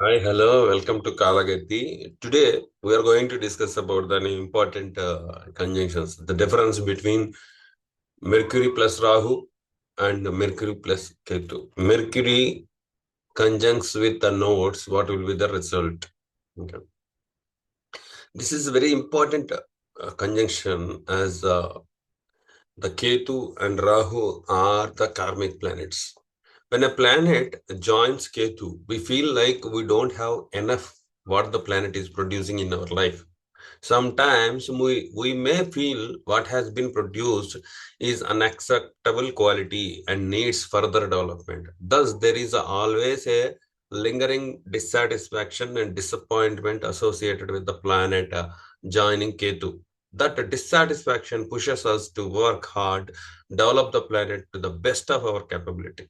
Hi, hello, welcome to Kalagati. Today we are going to discuss about the important conjunctions, the difference between Mercury plus Rahu and Mercury plus Ketu. Mercury conjuncts with the nodes, what will be the result? Okay. This is a very important conjunction as the Ketu and Rahu are the karmic planets. When a planet joins Ketu, we feel like we don't have enough what the planet is producing in our life. Sometimes we may feel what has been produced is unacceptable quality and needs further development. Thus, there is always a lingering dissatisfaction and disappointment associated with the planet joining Ketu. That dissatisfaction pushes us to work hard, develop the planet to the best of our capability.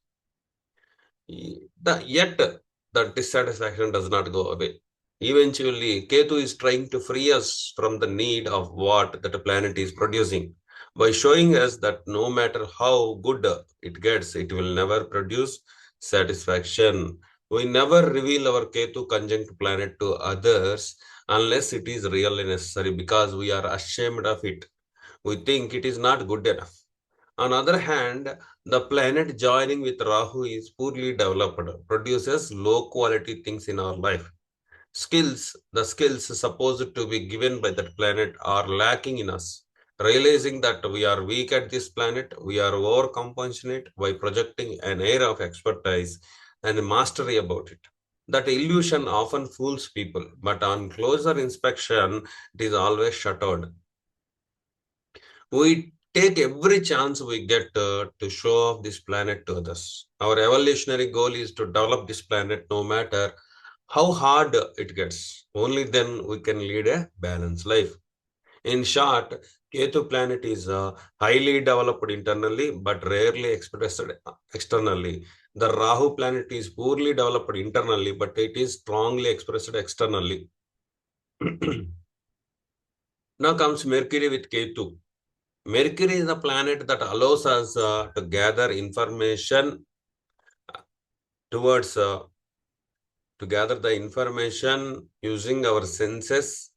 Yet, the dissatisfaction does not go away. Eventually, Ketu is trying to free us from the need of what that planet is producing by showing us that no matter how good it gets, it will never produce satisfaction. We never reveal our Ketu conjunct planet to others unless it is really necessary because we are ashamed of it. We think it is not good enough. On the other hand, the planet joining with Rahu is poorly developed, produces low quality things in our life. The skills supposed to be given by that planet are lacking in us. Realizing that we are weak at this planet, we are overcompensate by projecting an air of expertise and mastery about it. That illusion often fools people, but on closer inspection, it is always shattered. We take every chance we get to show off this planet to others. Our evolutionary goal is to develop this planet no matter how hard it gets. Only then we can lead a balanced life. In short, Ketu planet is highly developed internally but rarely expressed externally. The Rahu planet is poorly developed internally but it is strongly expressed externally. Now comes Mercury with Ketu. Mercury is a planet that allows us to gather information towards to gather the information using our senses,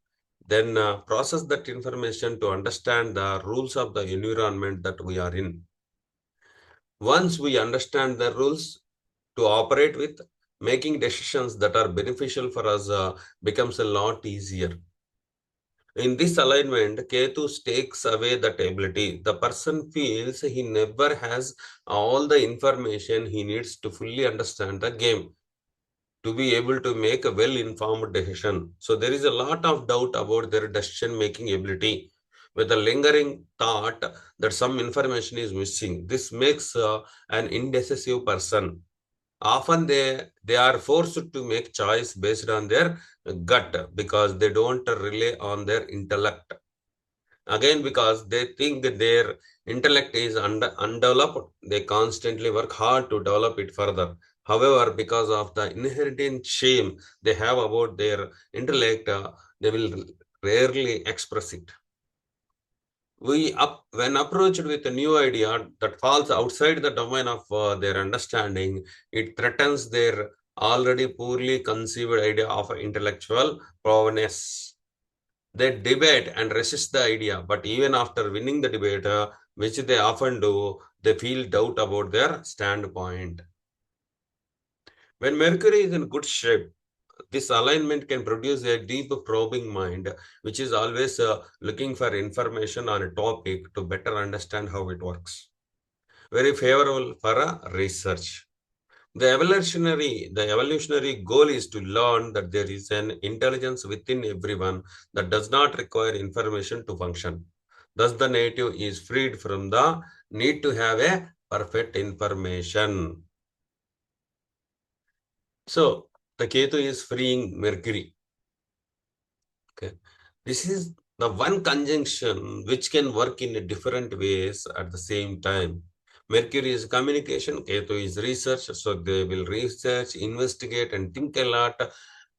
then process that information to understand the rules of the environment that we are in. Once we understand the rules to operate with, making decisions that are beneficial for us becomes a lot easier. In this alignment, Ketu takes away that ability. The person feels he never has all the information he needs to fully understand the game, to be able to make a well-informed decision. So there is a lot of doubt about their decision-making ability with a lingering thought that some information is missing. This makes an indecisive person. Often they are forced to make choice based on their gut because they don't rely on their intellect. Again, because they think that their intellect is undeveloped, they constantly work hard to develop it further. However, because of the inherent shame they have about their intellect, they will rarely express it. When approached with a new idea that falls outside the domain of their understanding, it threatens their already poorly conceived idea of intellectual prowess. They debate and resist the idea, but even after winning the debate, which they often do, they feel doubt about their standpoint. When Mercury is in good shape, this alignment can produce a deep probing mind, which is always looking for information on a topic to better understand how it works. Very favorable for research. The evolutionary goal is to learn that there is an intelligence within everyone that does not require information to function. Thus, the native is freed from the need to have a perfect information. So, the Ketu is freeing Mercury. Okay. This is the one conjunction which can work in different ways at the same time. Mercury is communication, Ketu is research, so they will research, investigate, and think a lot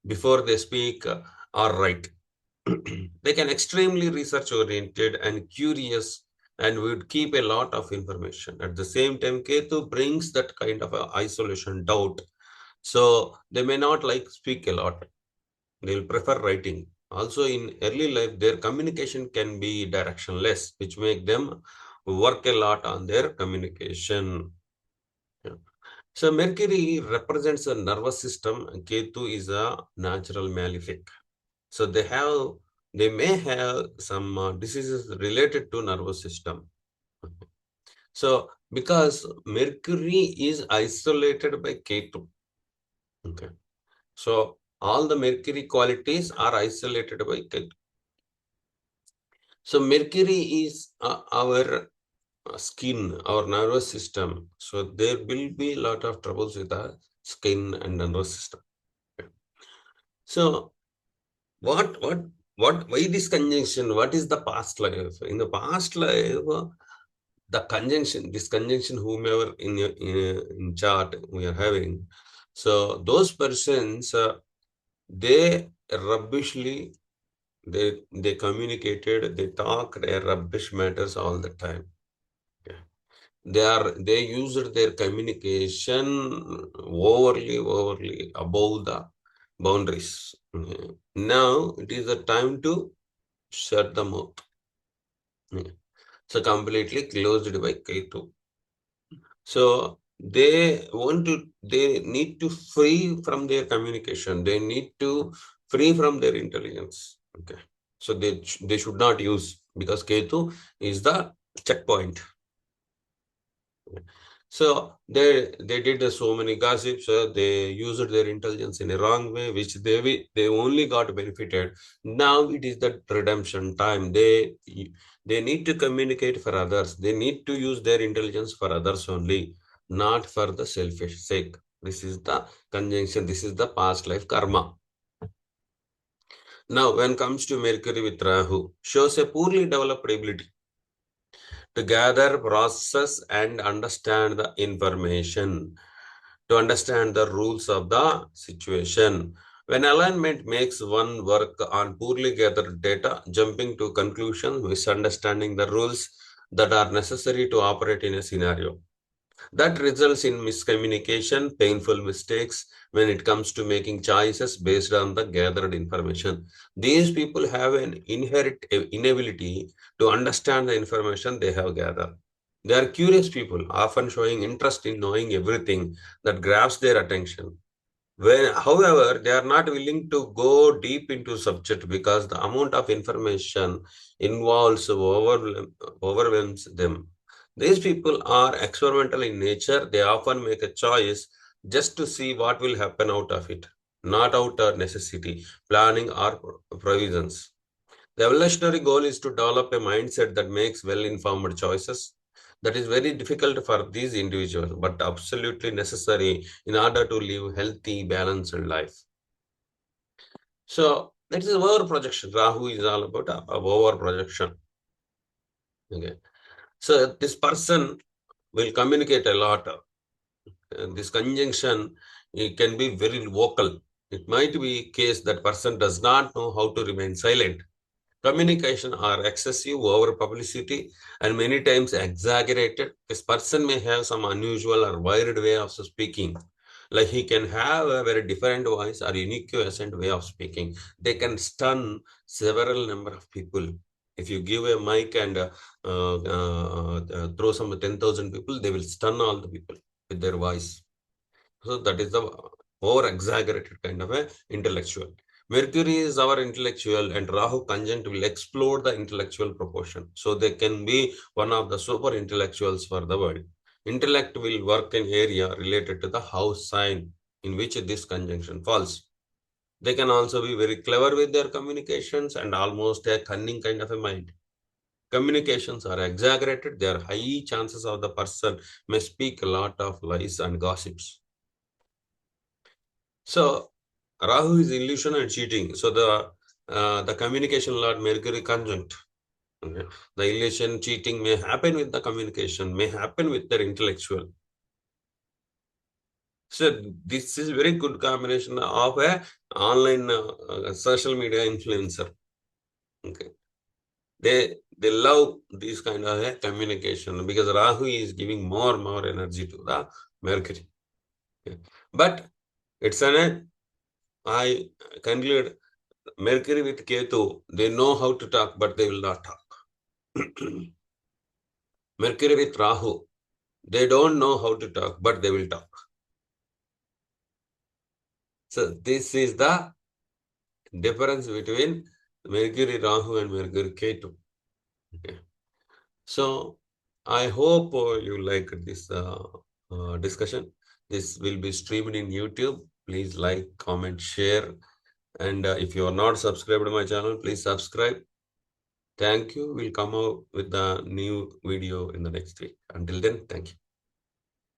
before they speak or write. They can extremely research oriented and curious and would keep a lot of information. At the same time, Ketu brings that kind of isolation, doubt. So they may not like speak a lot. They will prefer writing. Also in early life, their communication can be directionless, which make them work a lot on their communication. Yeah. So Mercury represents a nervous system, and Ketu is a natural malefic. So they may have some diseases related to nervous system. So because Mercury is isolated by Ketu, okay. So all the Mercury qualities are isolated by Ketu. So Mercury is our skin, our nervous system. So there will be a lot of troubles with the skin and nervous system. So why this conjunction? What is the past life? In the past life, this conjunction, whomever in chart we are having, so those persons, they rubbishly, they communicated, they talk their rubbish matters all the time. Okay. They used their communication overly above the boundaries. Okay. Now it is the time to shut the mouth. Okay. So completely closed by K2. So they need to free from their communication. They need to free from their intelligence. Okay. So they should not use, because Ketu is the checkpoint. So they did so many gossips. They used their intelligence in a wrong way, which they only got benefited. Now it is the redemption time. They need to communicate for others. They need to use their intelligence for others only, not for the selfish sake. This is the conjunction. This is the past life karma. Now, when comes to Mercury with Rahu, shows a poorly developed ability to gather, process, and understand the information, to understand the rules of the situation. When alignment makes one work on poorly gathered data, jumping to conclusions, misunderstanding the rules that are necessary to operate in a scenario. That results in miscommunication, painful mistakes when it comes to making choices based on the gathered information. These people have an inherent inability to understand the information they have gathered. They are curious people, often showing interest in knowing everything that grabs their attention. However, they are not willing to go deep into subject because the amount of information involves overwhelms them. These people are experimental in nature. They often make a choice just to see what will happen out of it, not out of necessity, planning, or provisions. The evolutionary goal is to develop a mindset that makes well-informed choices. That is very difficult for these individuals, but absolutely necessary in order to live healthy, balanced life. So that is over projection. Rahu is all about over projection. Okay. So this person will communicate a lot. This conjunction, it can be very vocal. It might be a case that person does not know how to remain silent. Communication are excessive, over publicity, and many times exaggerated. This person may have some unusual or wired way of speaking. Like he can have a very different voice or unique accent way of speaking. They can stun several number of people. If you give a mic and throw some 10,000 people, they will stun all the people with their voice. So that is the over exaggerated kind of a intellectual. Mercury is our intellectual, and Rahu conjunct will explode the intellectual proportion. So they can be one of the super intellectuals for the world. Intellect will work in area related to the house sign in which this conjunction falls. They can also be very clever with their communications and almost a cunning kind of a mind. Communications are exaggerated. There are high chances of the person may speak a lot of lies and gossips. So Rahu is illusion and cheating. So the communication lord Mercury conjunct. Okay. The illusion cheating may happen with the communication, may happen with their intellectual. So this is very good combination of a online social media influencer. Okay. They love this kind of a communication because Rahu is giving more energy to the Mercury. Okay. But I conclude, Mercury with Ketu, they know how to talk, but they will not talk. Mercury with Rahu, they don't know how to talk, but they will talk. So this is the difference between Mercury Rahu and Mercury Ketu. Okay. So I hope you like this discussion. This will be streamed in YouTube. Please like, comment, share. And if you are not subscribed to my channel, please subscribe. Thank you. We'll come out with the new video in the next week. Until then, thank you.